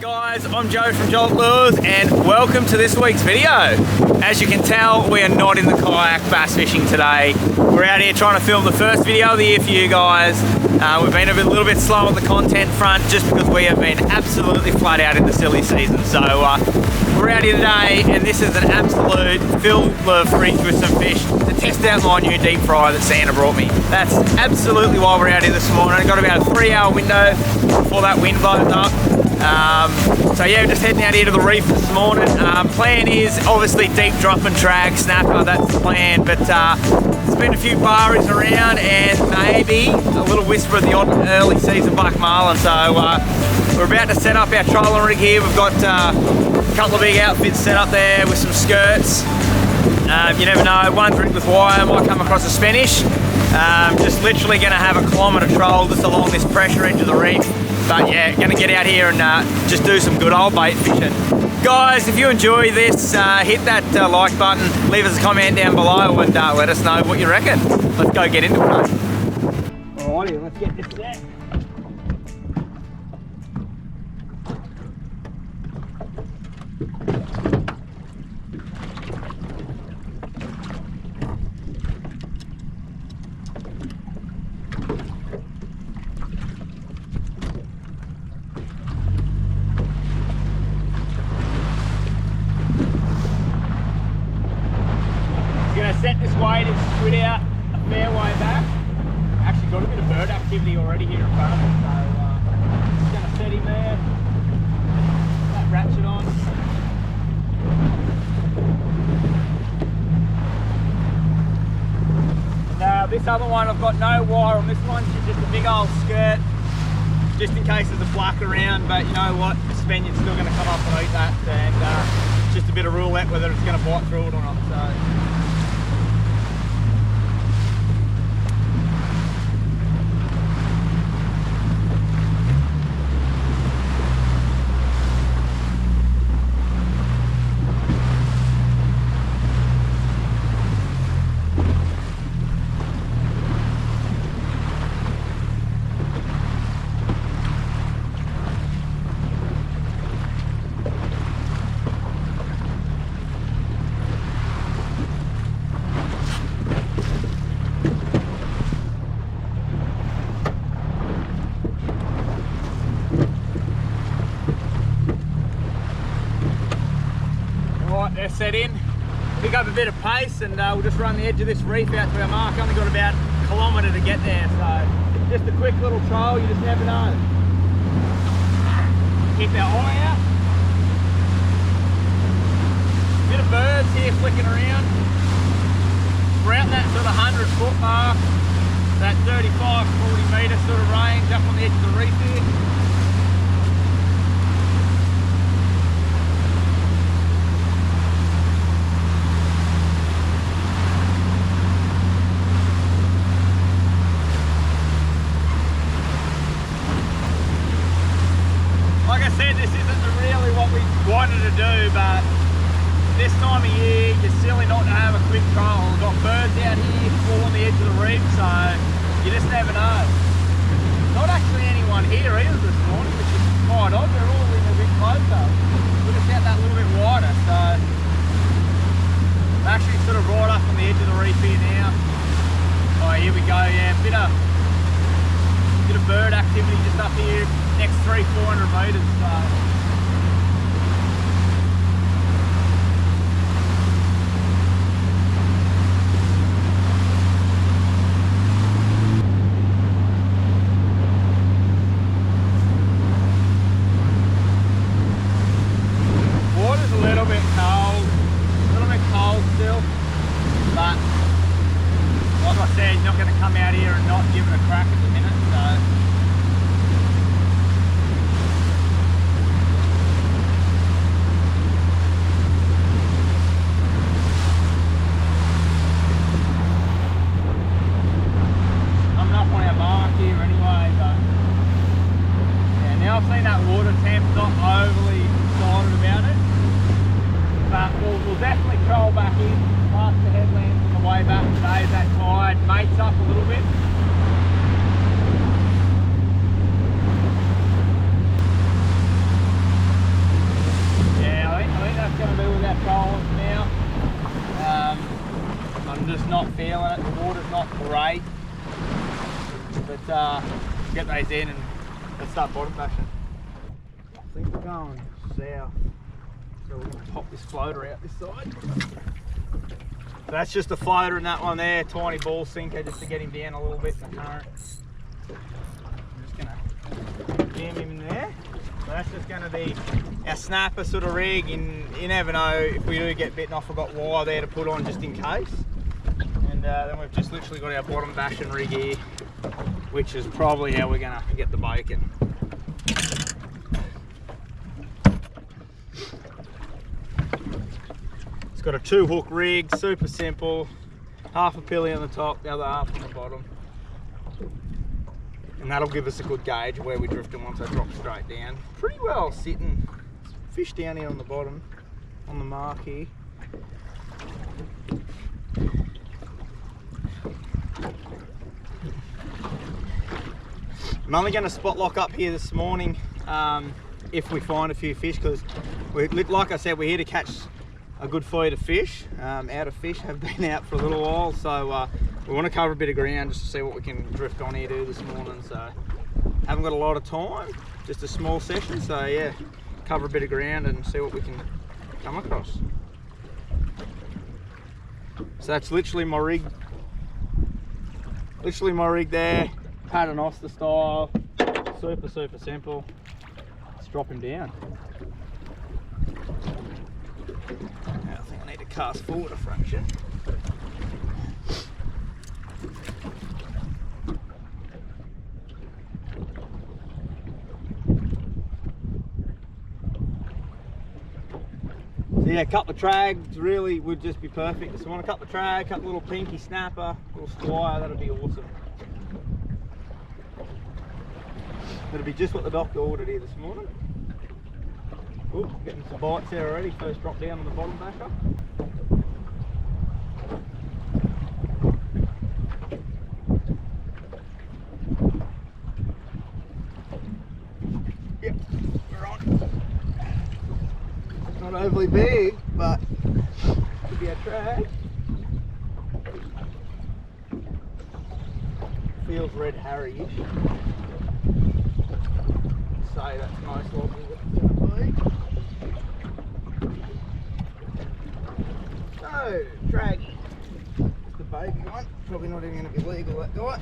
Guys, I'm Joe from Jolt Lures and welcome to this week's video. As you can tell, we are not in the kayak bass fishing today. We're out here trying to film the first video of the year for you guys. We've been a little bit slow on the content front just because we have been absolutely flat out in the silly season. So we're out here today and this is an absolute fill of reef with some fish to test out my new deep fryer that Santa brought me. That's absolutely why we're out here this morning. I've got about a 3-hour window before that wind blows up. So yeah, we're just heading out here to the reef this morning. Plan is obviously deep drop and trag snapper, that's the plan, but there's been a few barries around and maybe a little whisper of the odd early season black marlin. So we're about to set up our trolling rig here. We've got a couple of big outfits set up there with some skirts. You never know, one's rigged with wire, might come across a Spanish. Just literally going to have a kilometre troll just along this pressure edge of the reef. But yeah, going to get out here and just do some good old bait fishing. Guys, if you enjoy this, hit that like button, leave us a comment down below and let us know what you reckon. Let's go get into it. Alrighty, let's get this set. Set this weight and squid out a fair way back. Actually got a bit of bird activity already here in front of us, so just going to set him there, that ratchet on. Now this other one I've got no wire on this one, it's just a big old skirt, just in case there's a black around, but you know what, the Spaniard's still going to come up and eat that, and it's just a bit of roulette whether it's going to bite through it or not. So. They're set in, pick up a bit of pace and we'll just run the edge of this reef out to our mark. Only got about a kilometre to get there, so just a quick little troll, you just never know. Keep our eye out. Bit of birds here flicking around. We're out that sort of 100-foot mark, that 35-40 metre sort of range up on the edge of the reef here. Like I said, this isn't really what we wanted to do, but this time of year, you're silly not to have a quick troll. We've got birds out here all on the edge of the reef, so you just never know. Not actually anyone here either this morning, which is quite odd. They're all in a bit closer. We're just out that little bit wider, so I'm actually sort of right up on the edge of the reef here now. Oh, here we go, yeah, bit of bird activity just up here. Next 300-400 metres. Water's a little bit cold still, but like I said, he's not going to come out here and not give it a crack at the minute. So. going to do without trolling for now. I'm just not feeling it. The water's not great. But get those in and let's start bottom bashing. I think we're going south. So we're going to pop this floater out this side. So that's just a floater in that one there, tiny ball sinker just to get him down a little bit in the current. I'm just going to jam him in there. So that's just going to be our snapper sort of rig. You never know if we do get bitten off. I've got wire there to put on just in case. And then we've just literally got our bottom bashing rig here, which is probably how we're going to get the bacon. It's got a 2-hook rig, super simple. Half a pilly on the top, the other half on the bottom. And that'll give us a good gauge of where we're drifting once I drop straight down. Pretty well sitting. Fish down here on the bottom, on the mark here. I'm only going to spot lock up here this morning if we find a few fish, because like I said, we're here to catch a good feed of fish. Out of fish have been out for a little while, so we want to cover a bit of ground just to see what we can drift on here do this morning. So haven't got a lot of time, just a small session, so yeah, cover a bit of ground and see what we can come across. So that's literally my rig there, paternoster style, super simple. Let's drop him down. I think I need to cast forward a fraction. So yeah, a couple of trags really would just be perfect. So I want a couple of trag, a couple little pinky snapper, little squire, that'd be awesome. That'll be just what the doctor ordered here this morning. Ooh, getting some bites there already. First drop down on the bottom basher. Yep, we're on. Not overly big, but could be a trag. Feels red Harry-ish. Say that's most likely what it's going to be. So, draggy. Just the baby one. Probably not even going to be legal, that guy.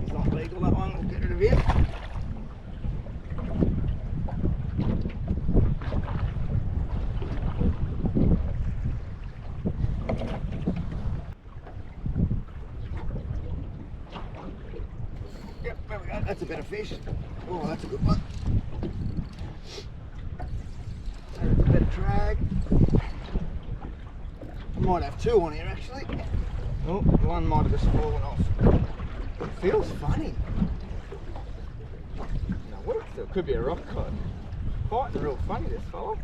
He's not legal, that one. We'll get rid of him. Yep, there we go. That's a better fish. Oh, that's a good one. That's a better drag. I might have two on here actually. Oh, one might have just fallen off. It feels funny. Now, what if it could be a rock cod? Fighting real funny, this fella.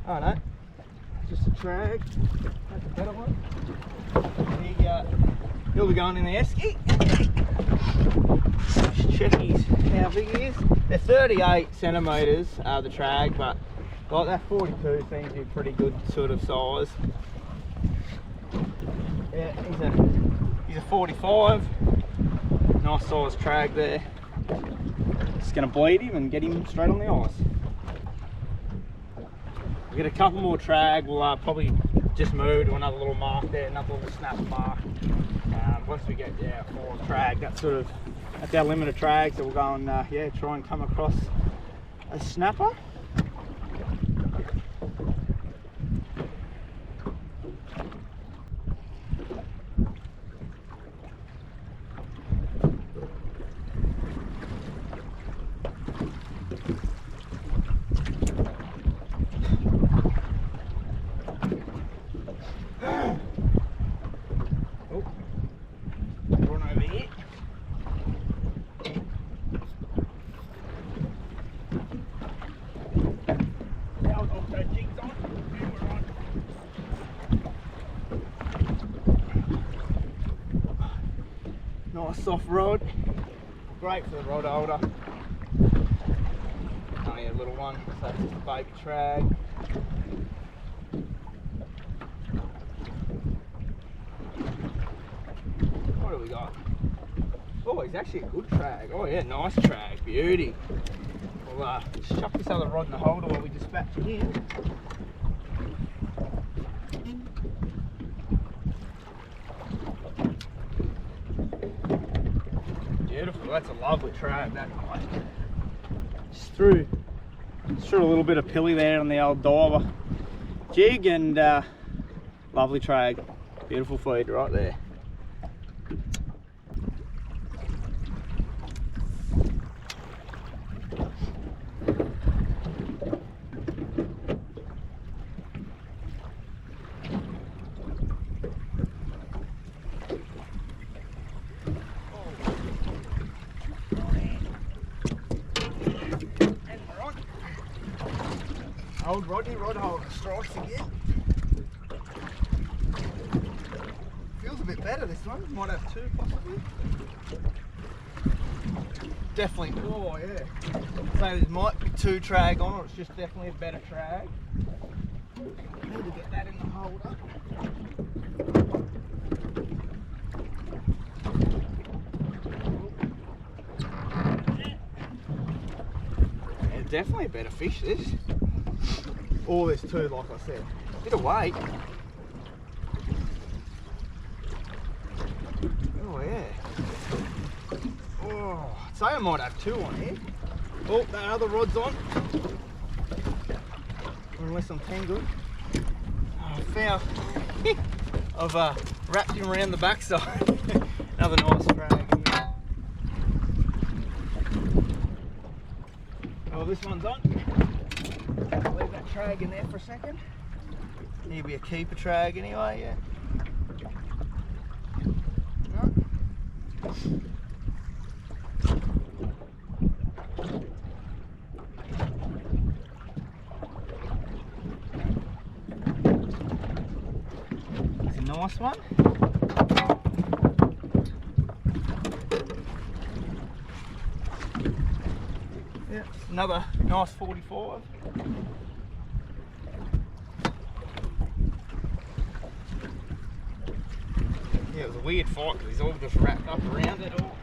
Oh no, just a trag. That's a better one. He'll be going in the esky. Just check how big he is. They're 38 centimetres, the trag, but like that 42 seems to be pretty good sort of size. Yeah, he's a 45. Nice size trag there. Just going to bleed him and get him straight on the ice. We'll get a couple more trag. We'll probably just move to another little mark there, another little snapper mark. Once we get more trag, that's our limit of trag. So we'll go and yeah, try and come across a snapper. Nice soft rod. Great for the rod holder. Only a little one, so it's just a baby trag. What do we got? Oh, he's actually a good trag. Oh yeah, nice trag, beauty. We'll just chuck this other rod in the holder while we dispatch it in. Beautiful, that's a lovely trag, that guy. Just threw a little bit of pilly there on the old diver jig, and lovely trag. Beautiful feed right there. Old Rodney rod holder strikes again. Feels a bit better this one. Might have two possibly. Definitely. Oh yeah. So there might be two trag on it. It's just definitely a better trag. Need to get that in the holder. Yeah, definitely a better fish this. Oh, there's two, like I said. Bit of weight. Oh, yeah. Oh, I'd say I might have two on here. Oh, that other rod's on. Unless I'm tangled. Oh, I found. I've wrapped him around the backside. Another nice drag. Oh, this one's on. Leave that trag in there for a second. He'll be a keeper trag anyway, yeah. No. It's a nice one. Yeah, another nice 45. Yeah, it was a weird fight because he's all just wrapped up around it all.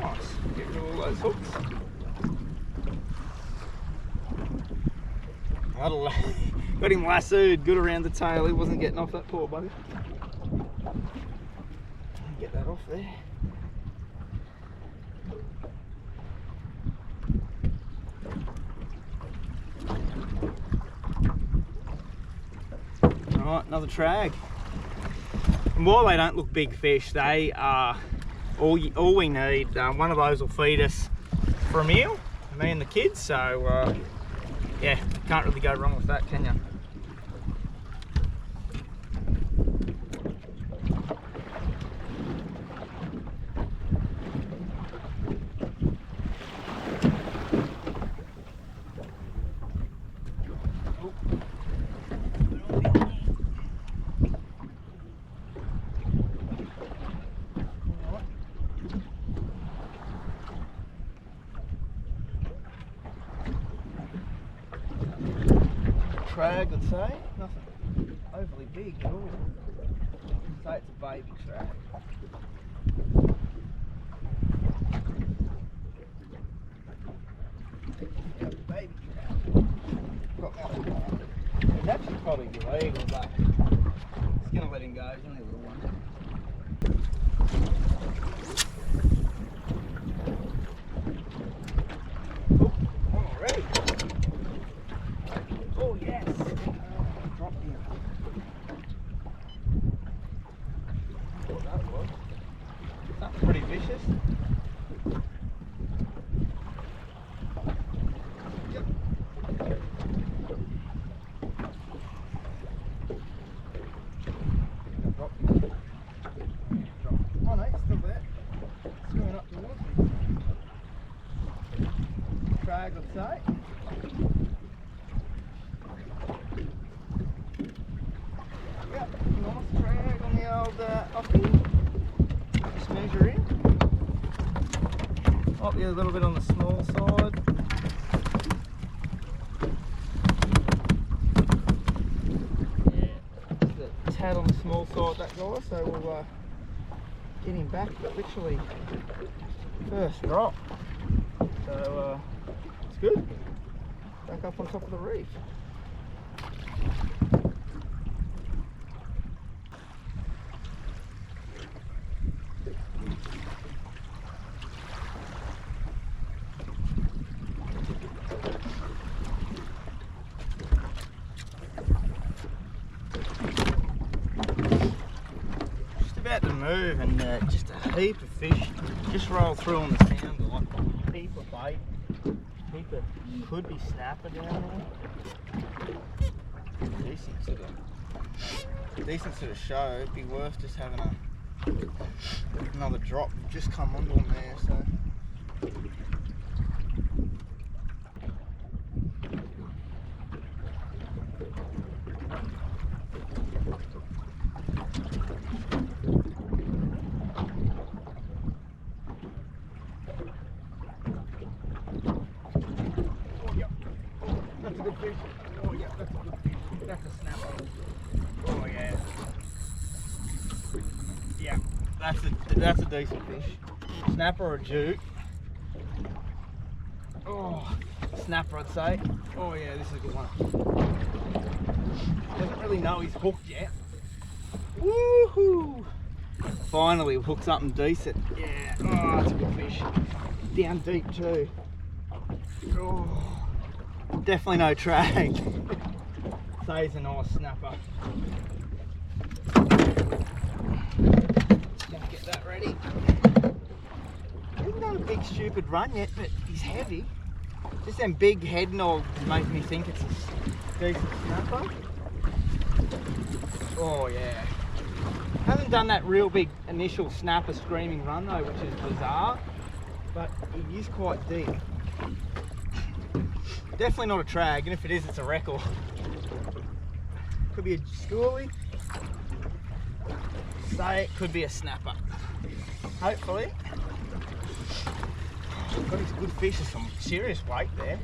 Nice, get rid of all those hooks. Got him lassoed good around the tail, he wasn't getting off that poor bugger. Get that off there. Alright, another trag. And while they don't look big fish, they are all we need. One of those will feed us for a meal, me and the kids, so yeah, can't really go wrong with that, can you? Trag, I'd say. Nothing overly big at all. I'd say it's a baby trag. Yeah, baby trag. Got my hook on. It's actually probably illegal, but just gonna let him go. He's only a little one. Oh, one already. Oh yes! Drop here. What that was? That's pretty vicious. Yep. Drop him. a little bit on the small side. Yeah, just a tad on the small side, that guy. So we'll get him back, but literally first drop. So it's good. Back up on top of the reef. About to move, and just a heap of fish just roll through on the sound line. Heap of bait, heap of could be snapper down there. Decent sort of show. It'd be worth just having another drop. Just come onto them there, so. That's a decent fish. Snapper or jute. Oh, snapper I'd say. Oh yeah, this is a good one. Doesn't really know he's hooked yet. Woohoo! Finally we've hooked something decent. Yeah, oh that's a good fish. Down deep too. Oh, definitely no trag. So he's a nice snapper. That ready. He hasn't done a big stupid run yet, but he's heavy. Just them big head nods make me think it's a decent snapper. Oh yeah. Hasn't done that real big initial snapper screaming run though, which is bizarre, but he is quite deep. Definitely not a trag, and if it is, it's a record. Could be a schoolie. Say it could be a snapper. Hopefully. Got these good fish with some serious weight there.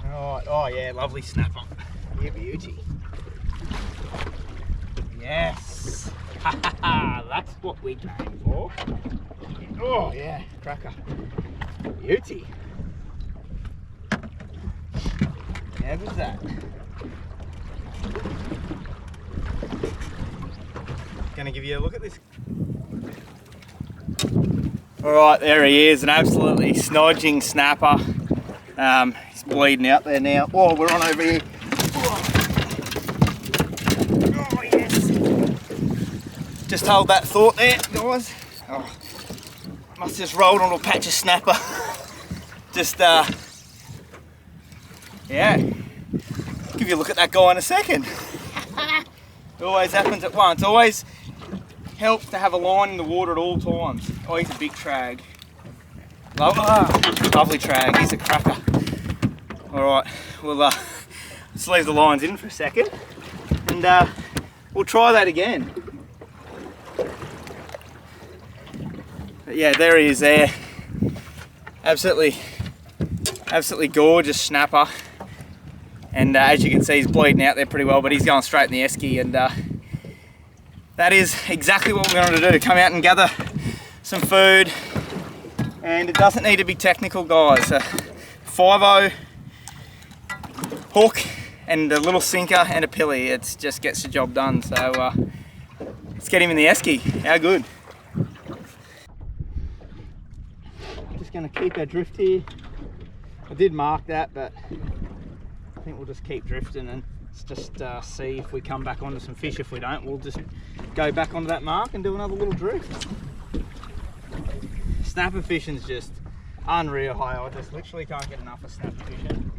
Alright, oh yeah, lovely snapper. Yeah, beauty. Yes! Ha ha ha! That's what we came for. Oh yeah, cracker. Beauty. How good's that? Gonna give you a look at this. Alright, there he is, an absolutely snodging snapper. He's bleeding out there now. Oh, we're on over here. Oh yes. Just hold that thought there, guys. Oh, must just rolled onto a patch of snapper. Just yeah. Give you a look at that guy in a second. It always happens at once. Always helps to have a line in the water at all times. Oh, he's a big trag. Lovely trag. He's a cracker. All right, we'll let's leave the lines in for a second, and we'll try that again. But yeah, there he is there. Absolutely gorgeous snapper. And as you can see, he's bleeding out there pretty well, but he's going straight in the esky, and that is exactly what we're going to do, come out and gather some food. And it doesn't need to be technical, guys. 5-0 hook and a little sinker and a pilly, it just gets the job done. So let's get him in the esky. How good. Just going to keep our drift here. I did mark that, but I think we'll just keep drifting and just see if we come back onto some fish. If we don't, we'll just go back onto that mark and do another little drift. Snapper fishing's just unreal. I just literally can't get enough of snapper fishing.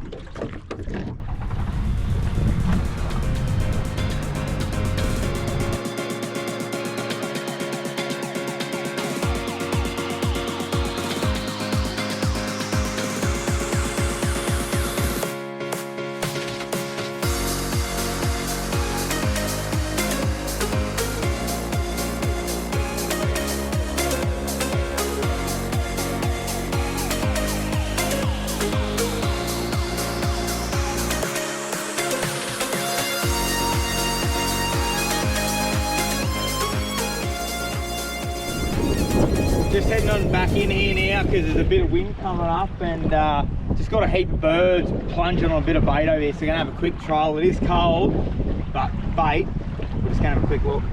out because there's a bit of wind coming up, and just got a heap of birds plunging on a bit of bait over here, so we're gonna have a quick trial. It is cold, but bait. We're just gonna have a quick look.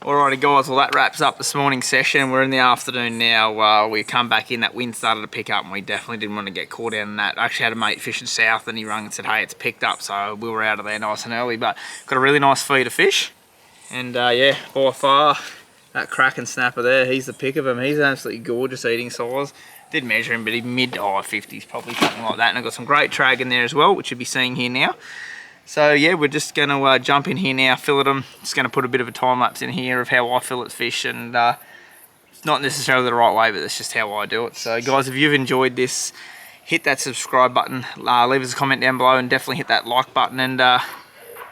Alrighty guys, well that wraps up this morning's session. We're in the afternoon now. We come back in, that wind started to pick up and we definitely didn't want to get caught out in that. I actually had a mate fishing south and he rung and said, hey, it's picked up, so we were out of there nice and early, but got a really nice feed of fish. And yeah, by far, that Kraken snapper there, he's the pick of him. He's an absolutely gorgeous eating size. Did measure him, but he's mid to high 50s, probably something like that. And I've got some great trag in there as well, which you'll be seeing here now. So yeah, we're just going to jump in here now, fillet them. Just going to put a bit of a time lapse in here of how I fillet fish, and it's not necessarily the right way, but that's just how I do it. So guys, if you've enjoyed this, hit that subscribe button, leave us a comment down below, and definitely hit that like button. And gonna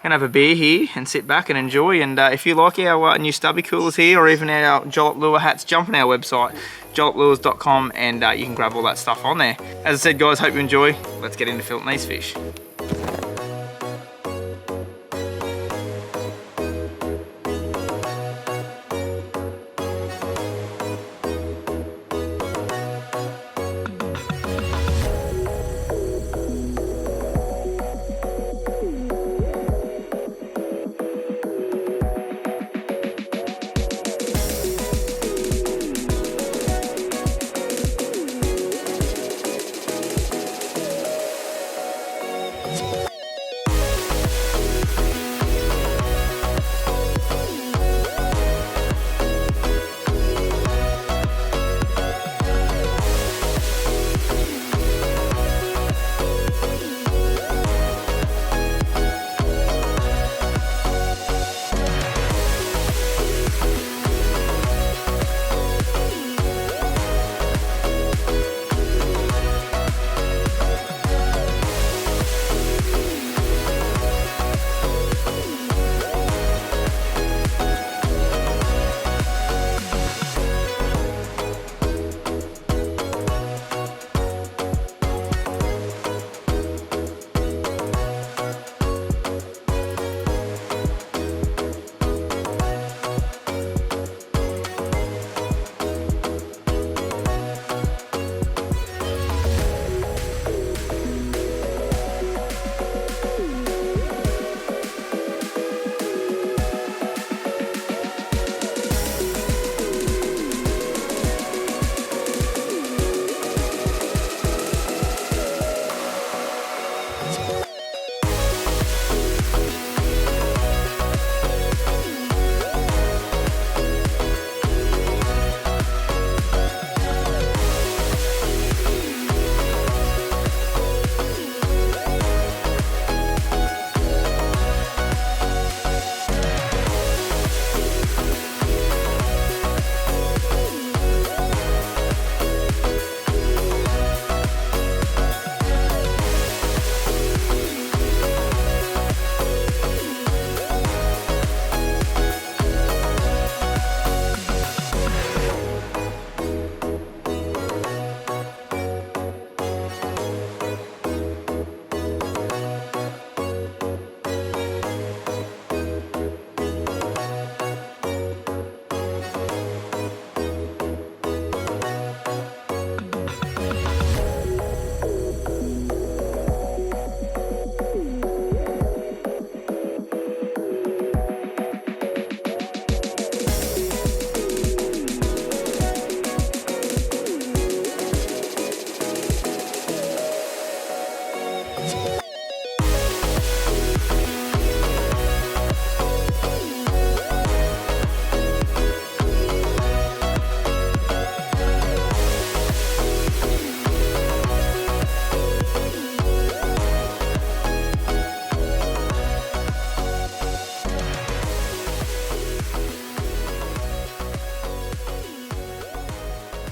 have a beer here and sit back and enjoy. And if you like our new stubby coolers here, or even our Jollop lure hats, jump on our website, jolloplures.com, and you can grab all that stuff on there. As I said guys, hope you enjoy. Let's get into filleting these fish.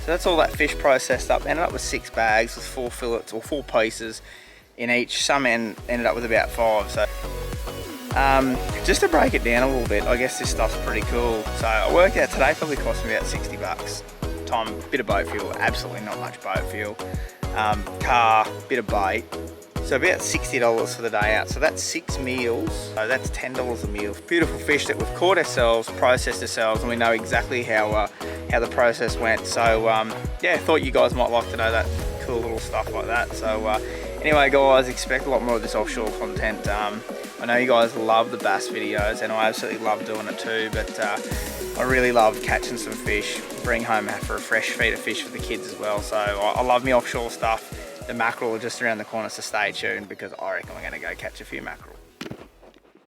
So that's all that fish processed up. Ended up with 6 bags with 4 fillets or 4 pieces in each. Some ended up with about 5. So just to break it down a little bit, I guess this stuff's pretty cool. So I worked out today probably cost me about 60 bucks. Time, bit of boat fuel, absolutely not much boat fuel. Car, bit of bait. So about $60 for the day out. So that's 6 meals. So that's $10 a meal. Beautiful fish that we've caught ourselves, processed ourselves, and we know exactly how the process went. So yeah, thought you guys might like to know that cool little stuff like that. So anyway, guys, expect a lot more of this offshore content. I know you guys love the bass videos, and I absolutely love doing it too. But I really love catching some fish, bring home for a fresh feed of fish for the kids as well. So I love me offshore stuff. The mackerel are just around the corner, so stay tuned because I reckon we're going to go catch a few mackerel.